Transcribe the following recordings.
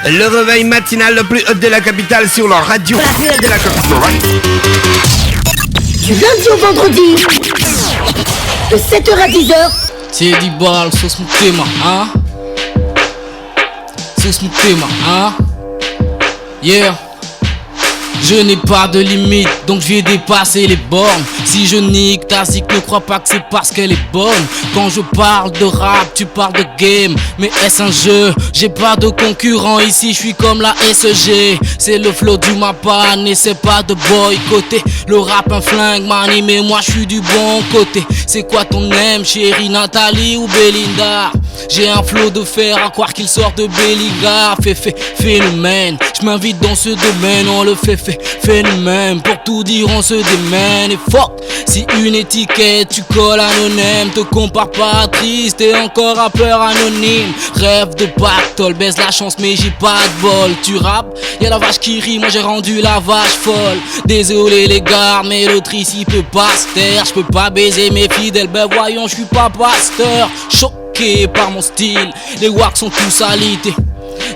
Le réveil matinal le plus hot de la capitale sur leur radio de la capitale. Du lundi au vendredi, de 7h à 10h. Teddy Ball, sauce Mutema, hein? Sauce Mutema, hein? Yeah. Je n'ai pas de limite, donc je vais dépasser les bornes. Si je nique ta zik, ne crois pas que c'est parce qu'elle est bonne. Quand je parle de rap, tu parles de game. Mais est-ce un jeu? J'ai pas de concurrent ici, je suis comme la SEG. C'est le flow du Mapa, n'essaie pas de boycotter. Le rap un flingue, mani, mais moi je suis du bon côté. C'est quoi ton aime, chérie, Nathalie ou Belinda? J'ai un flow de fer, à croire qu'il sort de Belliga. Phénomène, je m'invite dans ce domaine, on le fait phénomène. Pour tout dire on se démène. Et fuck, si une étiquette tu colles anonyme, te compare pas à triste, t'es encore rappeur anonyme. Rêve de pactole, baisse la chance mais j'ai pas de bol. Tu rappes, y'a la vache qui rit, moi j'ai rendu la vache folle. Désolé les gars, mais l'autre ici peut pas se taire. J'peux pas baiser mes fidèles, ben voyons j'suis pas pasteur. Choqué par mon style, les wacks sont tous alités.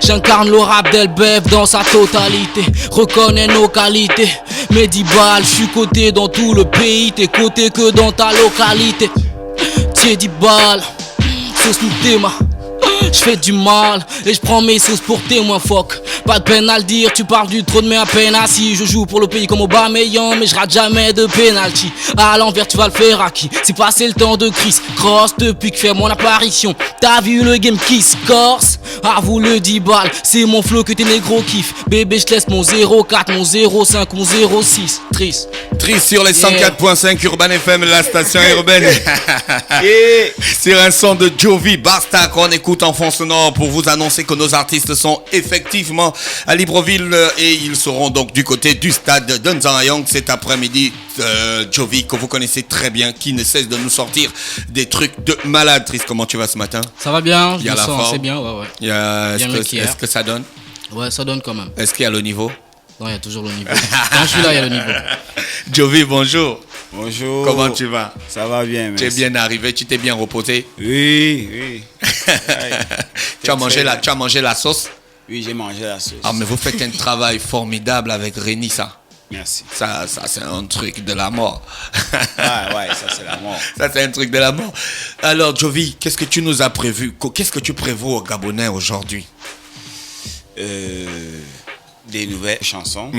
J'incarne le rap d'Elbev dans sa totalité. Reconnais nos qualités. Mais 10 balles, j'suis coté dans tout le pays. T'es coté que dans ta localité. Tiens 10 balles, sauce Mutema. J'fais du mal et j'prends mes sauces pour témoin, fuck. Pas de peine à le dire, tu parles du trône mais à peine assis. Je joue pour le pays comme Aubameyang, mais j'rate jamais de penalty. À l'envers tu vas le faire à qui? C'est passé le temps de Chris Cross depuis que fait mon apparition. T'as vu le game qui se corse? Avoue le 10 balles, c'est mon flow que tes négros kiffent. Bébé j'laisse mon 04, mon 05, mon 06. Triste Sur les 104.5 Urban FM, la station urbaine. Sur un son de Jovi Basta qu'on écoute en fond sonore pour vous annoncer que nos artistes sont effectivement à Libreville et ils seront donc du côté du stade de Nzanayong cet après-midi. Jovi, que vous connaissez très bien, qui ne cesse de nous sortir des trucs de malade. Triste, comment tu vas ce matin? Ça va bien, je me sens c'est bien, ouais. Est-ce que ça donne? Ouais, ça donne quand même. Est-ce qu'il y a le niveau? Non, il y a toujours le niveau. Quand je suis là, il y a le niveau. Jovi, bonjour. Bonjour. Comment tu vas? Ça va bien, merci. Tu es bien arrivé, tu t'es bien reposé? Oui. Tu as mangé la sauce? Oui, j'ai mangé la sauce. Ah, mais vous faites un travail formidable avec Rémi, ça. Merci. Ça c'est un truc de la mort. Ouais, ça c'est la mort. Ça c'est un truc de la mort. Alors, Jovi, qu'est-ce que tu nous as prévu? Qu'est-ce que tu prévois aux Gabonais aujourd'hui? Des nouvelles chansons.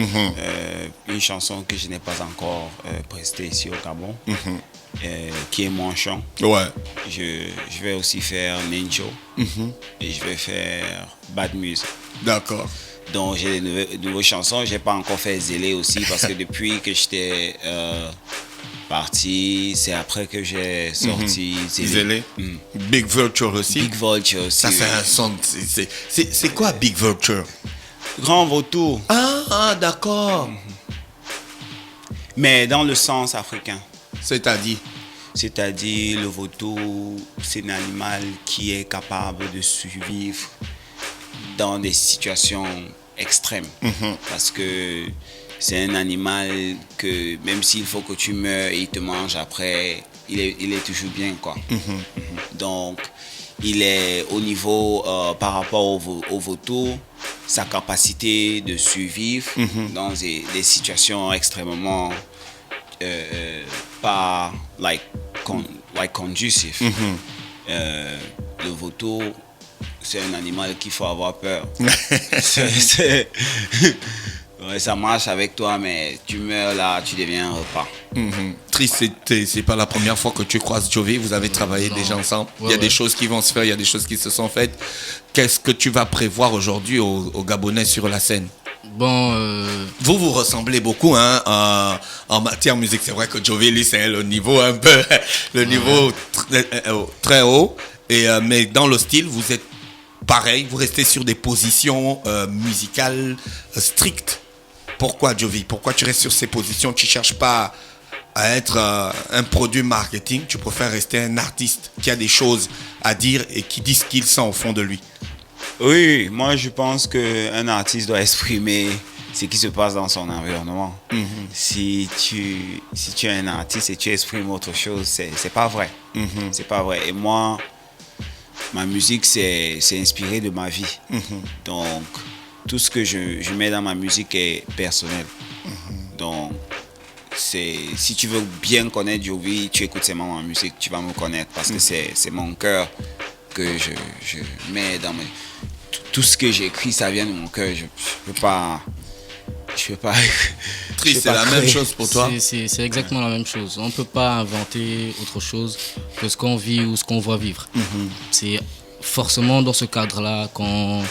Une chanson que je n'ai pas encore prestée ici au Gabon, qui est Mon Chant. Ouais. Je vais aussi faire Ninjo et je vais faire Bad Music. D'accord. Donc j'ai des nouvelles chansons. J'ai pas encore fait Zélé aussi parce que depuis que j'étais parti, c'est après que j'ai sorti Zélé. Big Vulture aussi. Big Vulture aussi. Ça c'est un son. C'est quoi Big Vulture? Grand vautour. Ah, d'accord. Mais dans le sens africain. C'est-à-dire, le vautour, c'est un animal qui est capable de survivre dans des situations extrêmes. Parce que c'est un animal que même s'il faut que tu meurs et il te mange après, il est toujours bien, quoi. Donc, il est au niveau par rapport au vautour, sa capacité de survivre dans des situations extrêmement pas conducive. Le vautour, c'est un animal qu'il faut avoir peur. Ouais, ça marche avec toi, mais tu meurs là, tu deviens un repas. Triste, c'est pas la première fois que tu croises Jovi. Vous avez travaillé déjà ensemble. Il y a des choses qui vont se faire, il y a des choses qui se sont faites. Qu'est-ce que tu vas prévoir aujourd'hui aux Gabonais sur la scène? Bon, vous ressemblez beaucoup en matière de musique. C'est vrai que Jovi, lui, c'est le niveau un peu, le niveau très haut. Mais dans le style, vous êtes pareil. Vous restez sur des positions musicales strictes. Pourquoi, Jovi? Pourquoi tu restes sur ces positions? Tu ne cherches pas à être un produit marketing. Tu préfères rester un artiste qui a des choses à dire et qui dit ce qu'il sent au fond de lui. Oui, moi je pense qu'un artiste doit exprimer ce qui se passe dans son environnement. Si tu es un artiste et tu exprimes autre chose, c'est pas vrai. C'est pas vrai. Et moi, ma musique, c'est inspiré de ma vie. Donc, tout ce que je mets dans ma musique est personnel. Donc, si tu veux bien connaître Jovi, tu écoutes seulement ma musique, tu vas me connaître parce que c'est mon cœur que je mets dans mes... Tout ce que j'écris, ça vient de mon cœur. Je peux pas... Triste, c'est la même chose pour toi? C'est exactement la même chose. On ne peut pas inventer autre chose que ce qu'on vit ou ce qu'on voit vivre. C'est forcément dans ce cadre-là qu'on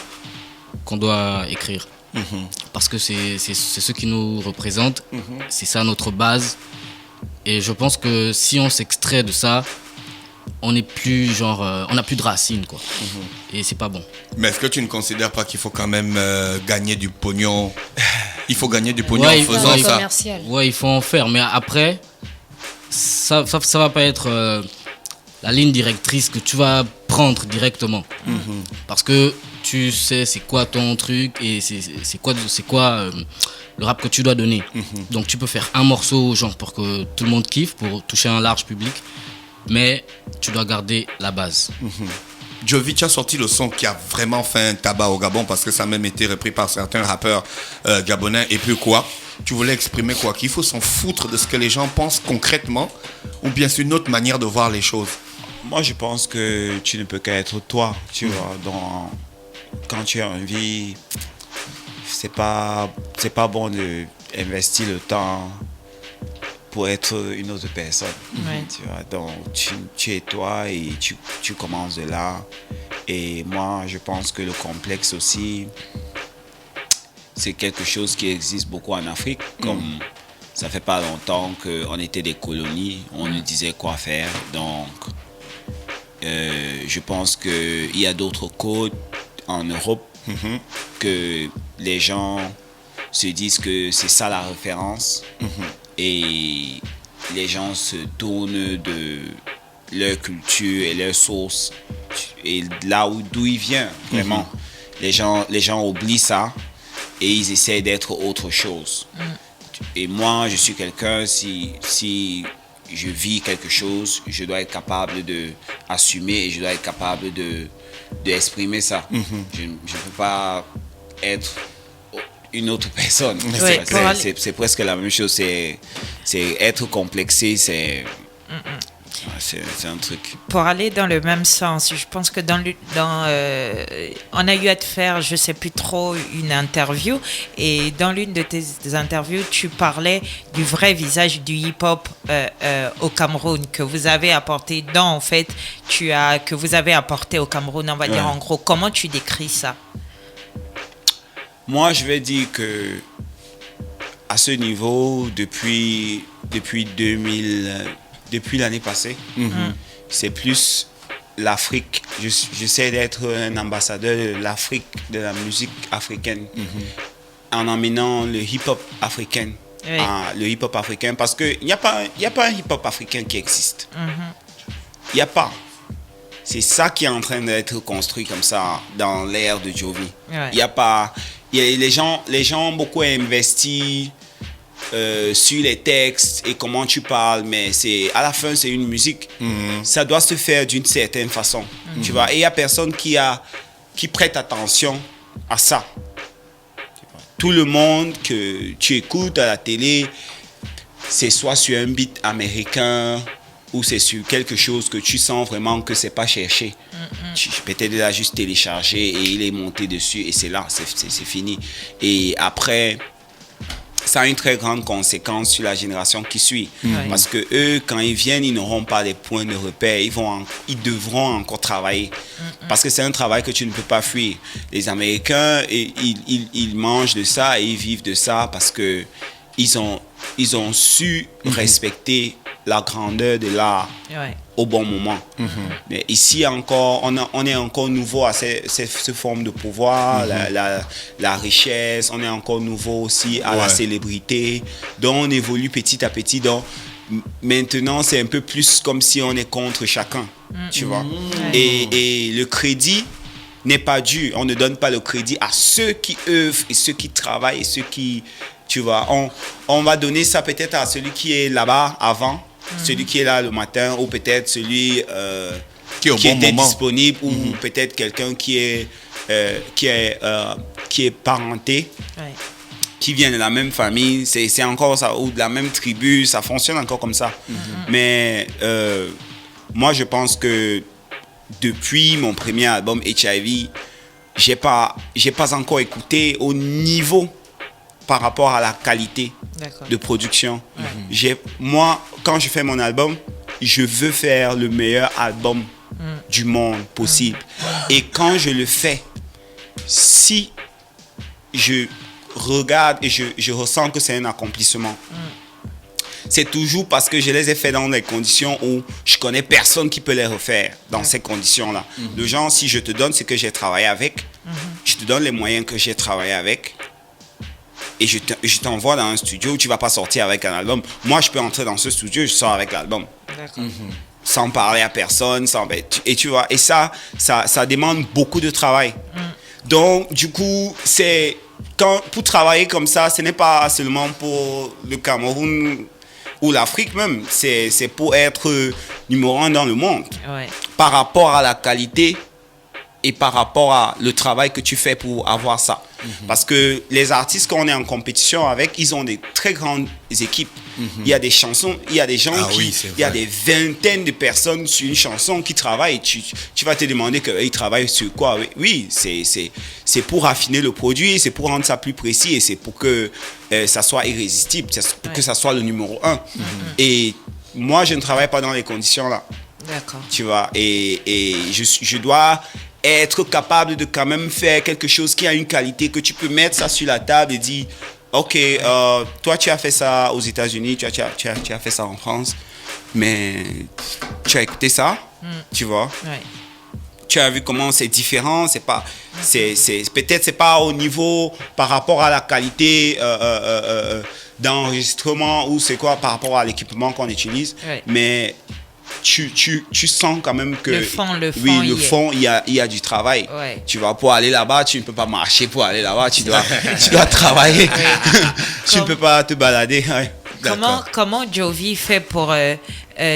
doit écrire. Parce que c'est ce qui nous représente, c'est ça notre base. Et je pense que si on s'extrait de ça, on n'est plus genre, on n'a plus de racines, quoi. Et c'est pas bon. Mais est-ce que tu ne considères pas qu'il faut quand même gagner du pognon? Il faut gagner du pognon en faisant ça. Commercial. Ouais, il faut en faire. Mais après, ça va pas être la ligne directrice que tu vas prendre directement. Parce que tu sais c'est quoi ton truc et c'est quoi le rap que tu dois donner. Donc tu peux faire un morceau genre pour que tout le monde kiffe, pour toucher un large public, mais tu dois garder la base. Jovi, tu as sorti le son qui a vraiment fait un tabac au Gabon parce que ça a même été repris par certains rappeurs gabonais. Et puis quoi? Tu voulais exprimer quoi? Qu'il faut s'en foutre de ce que les gens pensent concrètement ou bien c'est une autre manière de voir les choses? Moi, je pense que tu ne peux qu'être toi, tu vois. Quand tu as envie, c'est pas bon d'investir le temps pour être une autre personne. Tu vois, donc tu es toi et tu commences de là. Et moi, je pense que le complexe aussi, c'est quelque chose qui existe beaucoup en Afrique. Comme ça fait pas longtemps qu'on était des colonies, on nous disait quoi faire. Donc, je pense qu'il y a d'autres codes en Europe que les gens se disent que c'est ça la référence. Et les gens se tournent de leur culture et leur source et là d'où ils viennent vraiment. Les gens oublient ça et ils essaient d'être autre chose. Et moi, je suis quelqu'un, si je vis quelque chose, je dois être capable d'assumer et je dois être capable d'exprimer ça. Je ne peux pas être une autre personne. C'est presque la même chose. C'est être complexé, c'est un truc. Pour aller dans le même sens, je pense que on a eu à te faire, je sais plus trop, une interview, et dans l'une de tes interviews, tu parlais du vrai visage du hip-hop au Cameroun que vous avez apporté, que vous avez apporté au Cameroun, on va dire en gros. Comment tu décris ça? Moi, je vais dire que à ce niveau, depuis 2000, depuis l'année passée, c'est plus l'Afrique. J'essaie d'être un ambassadeur de l'Afrique, de la musique africaine, en emmenant le hip-hop africain. Le hip-hop africain, parce qu'il n'y a pas un hip-hop africain qui existe. Il n'y a pas. C'est ça qui est en train d'être construit comme ça dans l'ère de Jovi. Il n'y a pas... Les gens ont beaucoup investi sur les textes et comment tu parles, mais à la fin, c'est une musique. Ça doit se faire d'une certaine façon. Tu vois? Et il n'y a personne qui prête attention à ça. Tout le monde que tu écoutes à la télé, c'est soit sur un beat américain ou c'est sur quelque chose que tu sens vraiment que c'est pas cherché. Peut-être il a juste téléchargé et il est monté dessus et c'est là, c'est fini. Et après, ça a une très grande conséquence sur la génération qui suit. Parce que eux, quand ils viennent, ils n'auront pas les points de repère. Ils devront encore travailler. Parce que c'est un travail que tu ne peux pas fuir. Les Américains, ils mangent de ça et ils vivent de ça parce que ils ont su respecter la grandeur de l'art au bon moment. Mais ici encore, on est encore nouveau à cette forme de pouvoir, la richesse, on est encore nouveau aussi à la célébrité. Donc on évolue petit à petit. Donc maintenant, c'est un peu plus comme si on est contre chacun, tu vois. Et le crédit n'est pas dû. On ne donne pas le crédit à ceux qui œuvrent et ceux qui travaillent et ceux qui... Tu vois, on va donner ça peut-être à celui qui est là-bas avant, celui qui est là le matin, ou peut-être celui qui était disponible, ou peut-être quelqu'un qui est qui est parenté, Ouais. qui vient de la même famille, c'est encore ça, ou de la même tribu, ça fonctionne encore comme ça. Mais moi, je pense que depuis mon premier album HIV, j'ai pas encore écouté au niveau par rapport à la qualité D'accord. de production. Moi, quand je fais mon album, je veux faire le meilleur album du monde possible. Et quand je le fais, si je regarde et je ressens que c'est un accomplissement, c'est toujours parce que je les ai fait dans des conditions où je connais personne qui peut les refaire dans ces conditions-là. Le genre, si je te donne ce que j'ai travaillé avec, je te donne les moyens que j'ai travaillé avec, et je t'envoie dans un studio où tu ne vas pas sortir avec un album. Moi, je peux entrer dans ce studio, je sors avec l'album. D'accord. Sans parler à personne, et tu vois, et ça demande beaucoup de travail. Donc, du coup, pour travailler comme ça, ce n'est pas seulement pour le Cameroun ou l'Afrique même, c'est pour être numéro 1 dans le monde. Ouais. Par rapport à la qualité et par rapport à le travail que tu fais pour avoir ça. Parce que les artistes qu'on est en compétition avec, ils ont des très grandes équipes. Il y a des chansons, il y a des gens il y a des vingtaines de personnes sur une chanson qui travaillent. Tu vas te demander qu'ils travaillent sur quoi. Oui, c'est pour affiner le produit, c'est pour rendre ça plus précis et c'est pour que ça soit irrésistible, pour que ça soit le numéro 1. Et moi, je ne travaille pas dans les conditions là. D'accord. Tu vois, et je dois être capable de quand même faire quelque chose qui a une qualité, que tu peux mettre ça sur la table et dire, ok, toi tu as fait ça aux États-Unis, tu as fait ça en France, mais tu as écouté ça, tu vois. Ouais. Tu as vu comment c'est différent, peut-être c'est pas au niveau par rapport à la qualité d'enregistrement ou c'est quoi par rapport à l'équipement qu'on utilise, Ouais. mais tu sens quand même que Le fond, il y a du travail. Ouais. Tu vas pour aller là-bas, tu ne peux pas marcher pour aller là-bas, tu dois travailler. Tu ne peux pas te balader. Ouais. Comment Jovi fait pour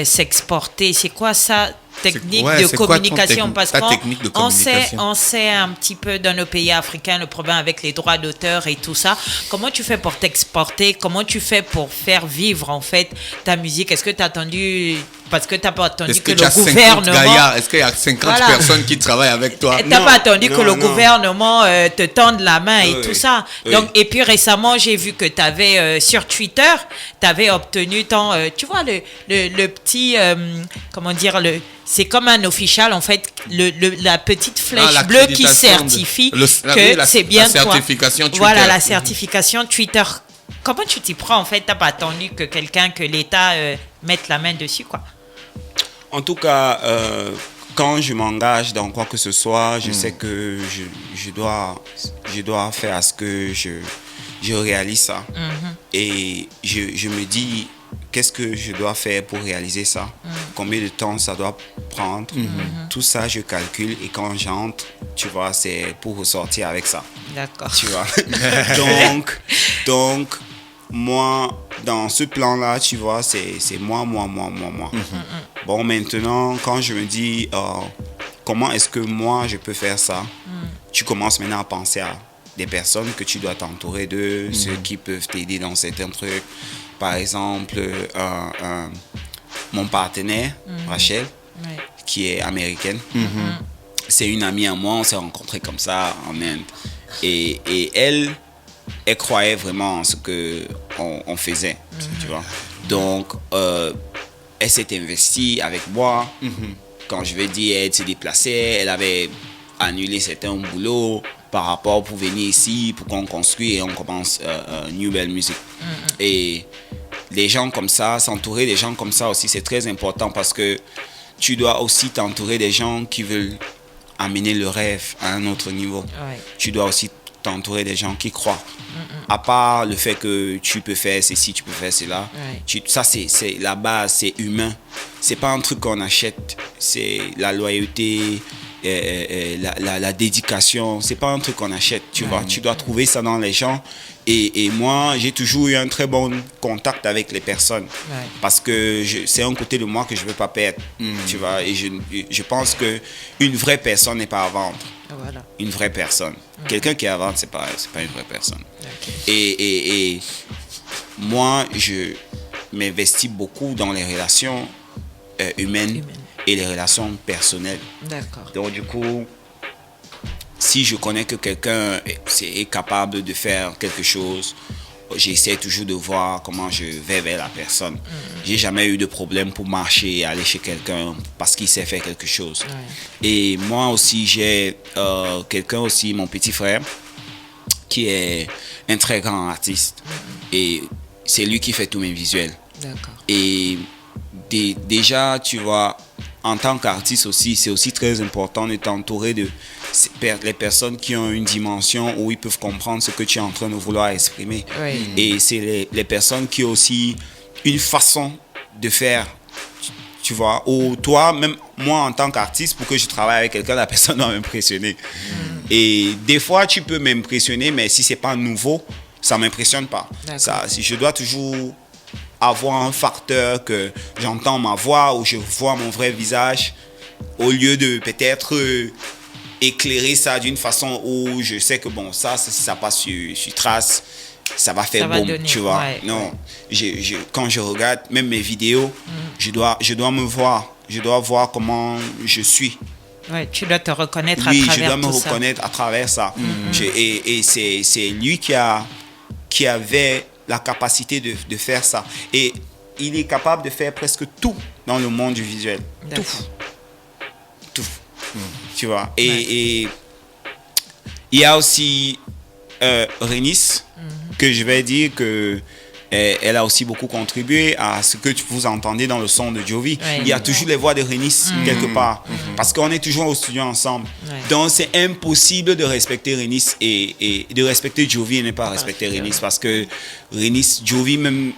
s'exporter? C'est quoi sa technique Ouais, de c'est quoi ton communication? Parce ta qu'on technique de on sait, communication? on sait un petit peu dans nos pays africains le problème avec les droits d'auteur et tout ça. Comment tu fais pour t'exporter? Comment tu fais pour faire vivre en fait ta musique? Est-ce que tu as attendu... Parce que tu n'as pas attendu que le gouvernement... Est-ce qu'il y a 50 Voilà. personnes qui travaillent avec toi? Tu n'as pas attendu que le non. gouvernement te tende la main et Oui, tout ça. oui. Donc, et puis récemment, j'ai vu que tu avais sur Twitter, tu avais obtenu ton... tu vois, le petit... comment dire, c'est comme un official, en fait, la petite flèche bleue qui certifie que c'est bien la toi. certification Twitter. Voilà, la certification Twitter. Comment tu t'y prends, en fait? Tu n'as pas attendu que l'État mette la main dessus, quoi. En tout cas, quand je m'engage dans quoi que ce soit, je sais que je dois faire à ce que je réalise ça. Et je me dis, qu'est-ce que je dois faire pour réaliser ça? Combien de temps ça doit prendre? Tout ça, je calcule et quand j'entre, tu vois, c'est pour ressortir avec ça. D'accord. Tu vois. donc, moi, dans ce plan-là, tu vois, c'est moi. Bon, maintenant, quand je me dis, comment est-ce que moi, je peux faire ça? Tu commences maintenant à penser à des personnes que tu dois t'entourer de, ceux qui peuvent t'aider dans certains trucs. Par exemple, mon partenaire, Rachel, Ouais. qui est américaine. C'est une amie à moi, on s'est rencontrés comme ça en Inde. Et elle croyait vraiment en ce qu'on faisait, tu vois. Donc, elle s'est investie avec moi. Quand je vais dire, elle s'est déplacée, elle avait annulé certains boulots par rapport pour venir ici, pour qu'on construise et on commence New Belle Music. Et les gens comme ça, s'entourer des gens comme ça aussi, c'est très important parce que tu dois aussi t'entourer des gens qui veulent amener le rêve à un autre niveau. Ouais. Tu dois aussi t'entourer des gens qui croient. À part le fait que tu peux faire ceci, tu peux faire cela. Ouais. Ça, c'est la base, c'est humain. C'est pas un truc qu'on achète. C'est la loyauté, la dédication. C'est pas un truc qu'on achète, tu vois. Tu dois trouver ça dans les gens. Et moi, j'ai toujours eu un très bon contact avec les personnes. Ouais. Parce que c'est un côté de moi que je veux pas perdre. Tu vois. Et je pense qu'une vraie personne n'est pas à vendre. Voilà. Une vraie personne. Quelqu'un qui invente, c'est pas une vraie personne. Ok. Et moi, je m'investis beaucoup dans les relations humaines et les relations personnelles. D'accord. Donc, du coup, si je connais que quelqu'un est capable de faire quelque chose, j'essaie toujours de voir comment je vais vers la personne. J'ai jamais eu de problème pour marcher et aller chez quelqu'un parce qu'il sait faire quelque chose. Ouais. Et moi aussi, j'ai quelqu'un aussi, mon petit frère, qui est un très grand artiste. Et c'est lui qui fait tous mes visuels. D'accord. Et déjà, tu vois, en tant qu'artiste aussi, c'est aussi très important de t'entourer de les personnes qui ont une dimension où ils peuvent comprendre ce que tu es en train de vouloir exprimer. Oui. Et c'est les personnes qui ont aussi une façon de faire, tu vois. Ou toi, même moi en tant qu'artiste, pour que je travaille avec quelqu'un, la personne doit m'impressionner. Et des fois, tu peux m'impressionner, mais si c'est pas nouveau, ça m'impressionne pas. Ça, si je dois toujours avoir un facteur que j'entends ma voix ou je vois mon vrai visage, au lieu de peut-être éclairer ça d'une façon où je sais que bon, ça, si ça passe sur trace, ça va faire boum, tu vois. Ouais, non, quand je regarde même mes vidéos, je dois me voir, je dois voir comment je suis. Ouais, tu dois te reconnaître à Oui, travers je dois me tout ça. reconnaître à travers ça. Et c'est lui qui avait la capacité de faire ça. Et il est capable de faire presque tout dans le monde du visuel. D'accord. Tout. Tu vois. Et il y a aussi Rénis, que je vais dire que elle a aussi beaucoup contribué à ce que vous entendez dans le son de Jovi. Ouais. Il y a toujours les voix de Rénis quelque part. Parce qu'on est toujours au studio ensemble. Ouais. Donc c'est impossible de respecter Rénis et de respecter Jovi et ne pas respecter Rénis. Parce que Rénis, Jovi, même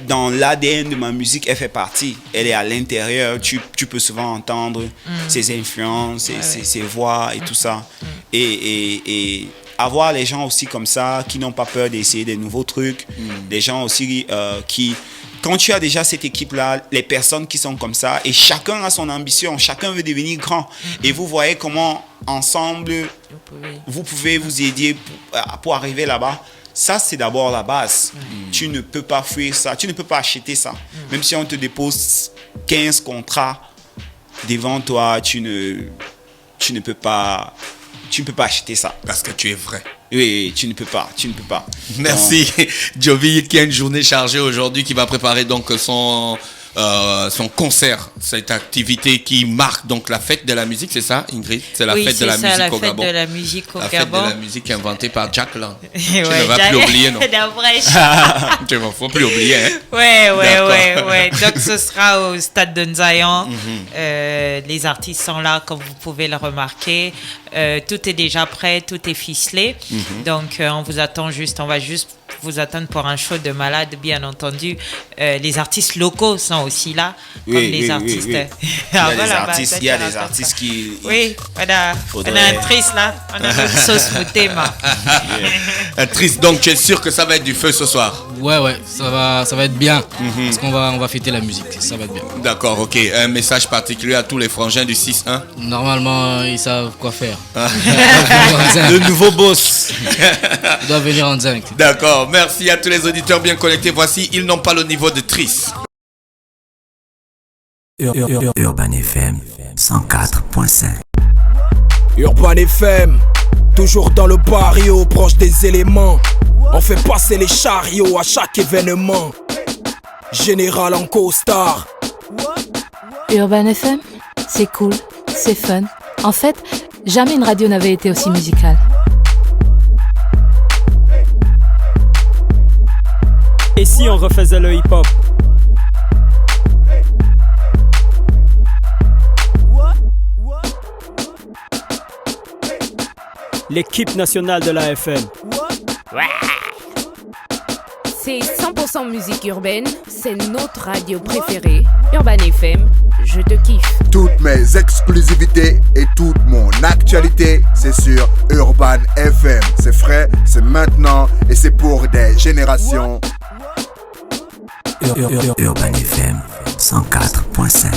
dans l'ADN de ma musique, elle fait partie. Elle est à l'intérieur. Tu peux souvent entendre ses influences, ses voix et tout ça. Et avoir les gens aussi comme ça, qui n'ont pas peur d'essayer des nouveaux trucs. Des gens aussi qui... Quand tu as déjà cette équipe-là, les personnes qui sont comme ça, et chacun a son ambition, chacun veut devenir grand. Et vous voyez comment, ensemble, vous pouvez vous aider pour arriver là-bas. Ça, c'est d'abord la base. Tu ne peux pas fuir ça, tu ne peux pas acheter ça. Même si on te dépose 15 contrats devant toi, tu ne peux pas acheter ça. Parce que tu es vrai. Oui, tu ne peux pas. Merci. Jovi qui a une journée chargée aujourd'hui, qui va préparer donc son concert, cette activité qui marque donc la fête de la musique, c'est ça, Ingrid? C'est la fête de la musique au Gabon. La fête de la musique au Gabon. La fête de la musique inventée par Jack Lang. Tu ne vas plus oublier, non? Tu ne faut plus oublier, hein? Ouais. Donc ce sera au stade de Nzayan. Les artistes sont là, comme vous pouvez le remarquer. Tout est déjà prêt, tout est ficelé. Donc on va juste vous attendre pour un show de malade, bien entendu. Les artistes locaux sont aussi là, comme les artistes. Il y a des artistes qui... Oui, on a un triste là, on a une sauce moutema. Triste, donc tu es sûr que ça va être du feu ce soir? Ouais, ça va être bien. Parce qu'on va fêter la musique, ça va être bien. D'accord, ok. Un message particulier à tous les frangins du 6-1? Normalement, ils savent quoi faire. Le nouveau boss. Ils doivent venir en direct. D'accord, merci à tous les auditeurs bien connectés. Voici, ils n'ont pas le niveau de Triss. Urban FM 104.5. Urban FM, toujours dans le barrio, proche des éléments. On fait passer les chariots à chaque événement. Général en costard. Urban FM, c'est cool, c'est fun. En fait, jamais une radio n'avait été aussi musicale. Et si on refaisait le hip-hop? L'équipe nationale de la FM. C'est 100% musique urbaine, c'est notre radio préférée. Urban FM, je te kiffe. Toutes mes exclusivités et toute mon actualité, c'est sur Urban FM. C'est frais, c'est maintenant et c'est pour des générations. Urban FM 104.5.